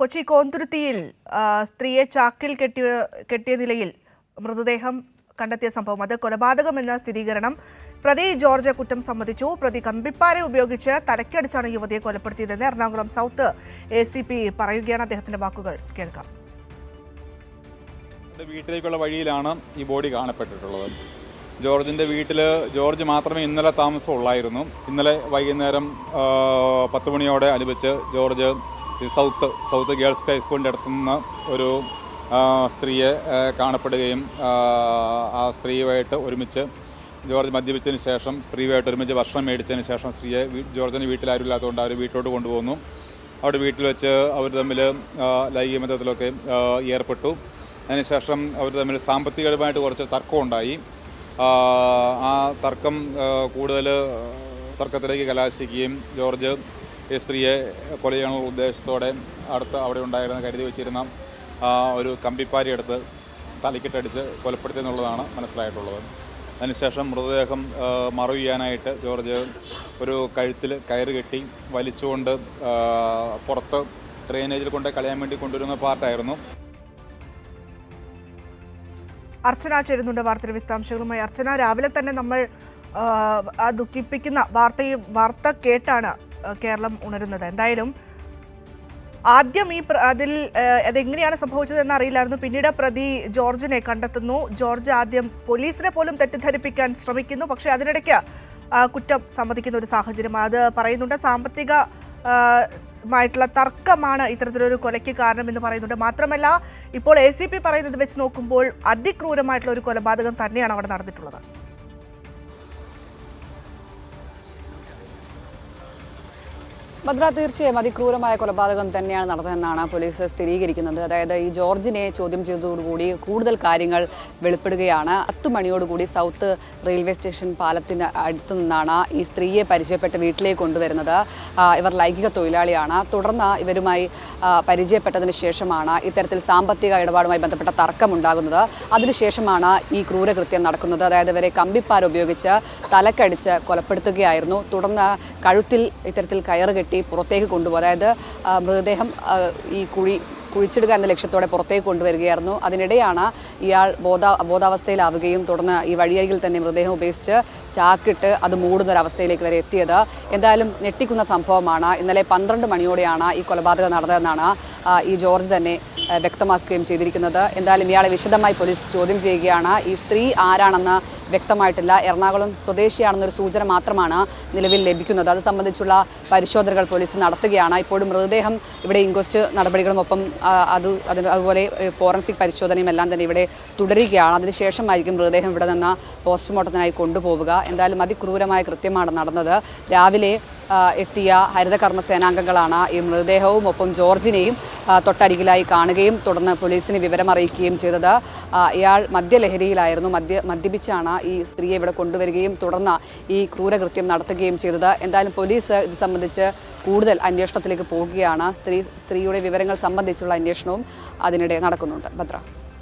കൊച്ചി കോന്തുരുത്തിയിൽ സ്ത്രീയെ ചാക്കിൽ കെട്ടിയ നിലയിൽ മൃതദേഹം കണ്ടെത്തിയ സംഭവം അത് കൊലപാതകമെന്ന സ്ഥിരീകരണം. പ്രതി ജോർജ് കുറ്റം സമ്മതിച്ചു. പ്രതി കമ്പിപ്പാര ഉപയോഗിച്ച് തലക്കടിച്ചാണ് യുവതിയെ കൊലപ്പെടുത്തിയതെന്ന് എറണാകുളം സൗത്ത് ACP പറയുകയാണ്. അദ്ദേഹത്തിന്റെ വാക്കുകൾ കേൾക്കാം. വീട്ടിലേക്കുള്ള വഴിയിലാണ് ഈ ബോഡി കാണപ്പെട്ടിട്ടുള്ളത്. ജോർജിൻ്റെ വീട്ടിൽ ജോർജ് മാത്രമേ ഇന്നലെ താമസമുള്ളായിരുന്നു. ഇന്നലെ വൈകുന്നേരം 10 മണിയോടെ അനുബന്ധിച്ച് ജോർജ് സൗത്ത് ഗേൾസ് ഹൈസ്കൂളിൻ്റെ അടുത്തുനിന്ന് ഒരു സ്ത്രീയെ കാണപ്പെടുകയും ആ സ്ത്രീയുമായിട്ട് ഒരുമിച്ച് ജോർജ് മദ്യപിച്ചതിന് ശേഷം സ്ത്രീയുമായിട്ട് ഒരുമിച്ച് ഭക്ഷണം മേടിച്ചതിന് ശേഷം സ്ത്രീയെ ജോർജിൻ്റെ വീട്ടിലാരും ഇല്ലാത്തതുകൊണ്ട് അവർ വീട്ടിലോട്ട് കൊണ്ടുപോകുന്നു. അവിടെ വീട്ടിൽ വെച്ച് അവർ തമ്മിൽ ലൈംഗിക ബന്ധത്തിലൊക്കെ ഏർപ്പെട്ടു. അതിനുശേഷം അവർ തമ്മിൽ സാമ്പത്തികമായിട്ട് കുറച്ച് തർക്കമുണ്ടായി. ആ തർക്കം കൂടുതൽ തർക്കത്തിലേക്ക് കലാശിക്കുകയും ജോർജ് ഈ സ്ത്രീയെ കൊല ചെയ്യാനുള്ള ഉദ്ദേശത്തോടെ അവിടെ ഉണ്ടായിരുന്ന കരുതി വെച്ചിരുന്ന ഒരു കമ്പിപ്പാരി എടുത്ത് തലക്കിട്ടടിച്ച് കൊലപ്പെടുത്തി എന്നുള്ളതാണ് മനസ്സിലായിട്ടുള്ളത്. അതിനുശേഷം മൃതദേഹം മറവ് ചെയ്യാനായിട്ട് ജോർജ് ഒരു കഴുത്തിൽ കയറ് കെട്ടി വലിച്ചുകൊണ്ട് പുറത്ത് ഡ്രെയിനേജിൽ കൊണ്ട് കളയാൻ വേണ്ടി കൊണ്ടുവരുന്ന പാർട്ടായിരുന്നു. അർച്ചന ചേരുന്നുണ്ട് വാർത്തയുടെ വിശദാംശങ്ങളുമായി. അർച്ചന, രാവിലെ തന്നെ നമ്മൾ ആ ദുഃഖിപ്പിക്കുന്ന വാർത്ത കേട്ടാണ് കേരളം ഉണരുന്നത്. എന്തായാലും ആദ്യം അതെങ്ങനെയാണ് സംഭവിച്ചതെന്ന് അറിയില്ലായിരുന്നു. പിന്നീട് പ്രതി ജോർജിനെ കണ്ടെത്തുന്നു. ജോർജ് ആദ്യം പോലീസിനെ പോലും തെറ്റിദ്ധരിപ്പിക്കാൻ ശ്രമിക്കുന്നു. പക്ഷേ അതിനിടയ്ക്ക് കുറ്റം സമ്മതിക്കുന്ന ഒരു സാഹചര്യം അത് പറയുന്നുണ്ട്. മായിട്ടുള്ള തർക്കമാണ് ഇത്തരത്തിലൊരു കൊലയ്ക്ക് കാരണമെന്ന് പറയുന്നുണ്ട്. മാത്രമല്ല, ഇപ്പോൾ ACP പറയുന്നത് വെച്ച് നോക്കുമ്പോൾ അതിക്രൂരമായിട്ടുള്ള ഒരു കൊലപാതകം തന്നെയാണ് അവിടെ നടന്നിട്ടുള്ളത്. ഭദ്ര, തീർച്ചയായും അതിക്രൂരമായ കൊലപാതകം തന്നെയാണ് നടന്നതെന്നാണ് പോലീസ് സ്ഥിരീകരിക്കുന്നത്. അതായത് ഈ ജോർജിനെ ചോദ്യം ചെയ്തതോടുകൂടി കൂടുതൽ കാര്യങ്ങൾ വെളിപ്പെടുകയാണ്. 10 മണിയോടുകൂടി സൗത്ത് റെയിൽവേ സ്റ്റേഷൻ പാലത്തിന് അടുത്ത് നിന്നാണ് ഈ സ്ത്രീയെ പരിചയപ്പെട്ട് വീട്ടിലേക്ക് കൊണ്ടുവരുന്നത്. ഇവർ ലൈംഗിക തൊഴിലാളിയാണ്. തുടർന്ന് ഇവരുമായി പരിചയപ്പെട്ടതിന് ശേഷമാണ് ഇത്തരത്തിൽ സാമ്പത്തിക ഇടപാടുമായി ബന്ധപ്പെട്ട തർക്കമുണ്ടാകുന്നത്. അതിനുശേഷമാണ് ഈ ക്രൂരകൃത്യം നടക്കുന്നത്. അതായത് ഇവരെ കമ്പിപ്പാര ഉപയോഗിച്ച് തലക്കടിച്ച് കൊലപ്പെടുത്തുകയായിരുന്നു. തുടർന്ന് കഴുത്തിൽ ഇത്തരത്തിൽ കയറ് കെട്ടി പുറത്തേക്ക് കൊണ്ടുപോകും. അതായത് മൃതദേഹം ഈ കുഴിച്ചിടുക എന്ന ലക്ഷ്യത്തോടെ പുറത്തേക്ക് കൊണ്ടുവരികയായിരുന്നു. അതിനിടെയാണ് ഇയാൾ ബോധാവസ്ഥയിലാവുകയും തുടർന്ന് ഈ വഴിയരികിൽ തന്നെ മൃതദേഹം ഉപേക്ഷിച്ച് ചാക്കിട്ട് അത് മൂടുന്നൊരവസ്ഥയിലേക്ക് വരെ എത്തിയത്. എന്തായാലും ഞെട്ടിക്കുന്ന സംഭവമാണ്. ഇന്നലെ 12 മണിയോടെയാണ് ഈ കൊലപാതകം നടന്നതെന്നാണ് ഈ ജോർജ് തന്നെ വ്യക്തമാക്കുകയും ചെയ്തിരിക്കുന്നത്. എന്തായാലും ഇയാളെ വിശദമായി പോലീസ് ചോദ്യം ചെയ്യുകയാണ്. ഈ സ്ത്രീ ആരാണെന്ന് വ്യക്തമായിട്ടില്ല. എറണാകുളം സ്വദേശിയാണെന്നൊരു സൂചന മാത്രമാണ് നിലവിൽ ലഭിക്കുന്നത്. അത് സംബന്ധിച്ചുള്ള പരിശോധനകൾ പോലീസ് നടത്തുകയാണ്. ഇപ്പോഴും മൃതദേഹം ഇവിടെ ഇൻക്വസ്റ്റ് നടപടികളും ഒപ്പം അതുപോലെ ഫോറൻസിക് പരിശോധനയും എല്ലാം തന്നെ ഇവിടെ തുടരുകയാണ്. അതിനുശേഷമായിരിക്കും മൃതദേഹം ഇവിടെ നിന്ന് പോസ്റ്റ്മോർട്ടത്തിനായി കൊണ്ടുപോവുക. എന്തായാലും അതിക്രൂരമായ കൃത്യമാണ് നടന്നത്. രാവിലെ എത്തിയ ഹരിതകർമ്മ സേനാംഗങ്ങളാണ് ഈ മൃതദേഹവും ഒപ്പം ജോർജിനെയും തൊട്ടരികിലായി കാണുകയും തുടർന്ന് പോലീസിന് വിവരമറിയിക്കുകയും ചെയ്തത്. ഇയാൾ മദ്യലഹരിയിലായിരുന്നു. മദ്യപിച്ചാണ് ഈ സ്ത്രീയെ ഇവിടെ കൊണ്ടുവരികയും തുടർന്ന് ഈ ക്രൂരകൃത്യം നടത്തുകയും ചെയ്തത്. എന്തായാലും പോലീസ് ഇത് സംബന്ധിച്ച് കൂടുതൽ അന്വേഷണത്തിലേക്ക് പോവുകയാണ്. സ്ത്രീയുടെ വിവരങ്ങൾ സംബന്ധിച്ചുള്ള അന്വേഷണവും അതിനിടെ നടക്കുന്നുണ്ട്. ഭദ്ര.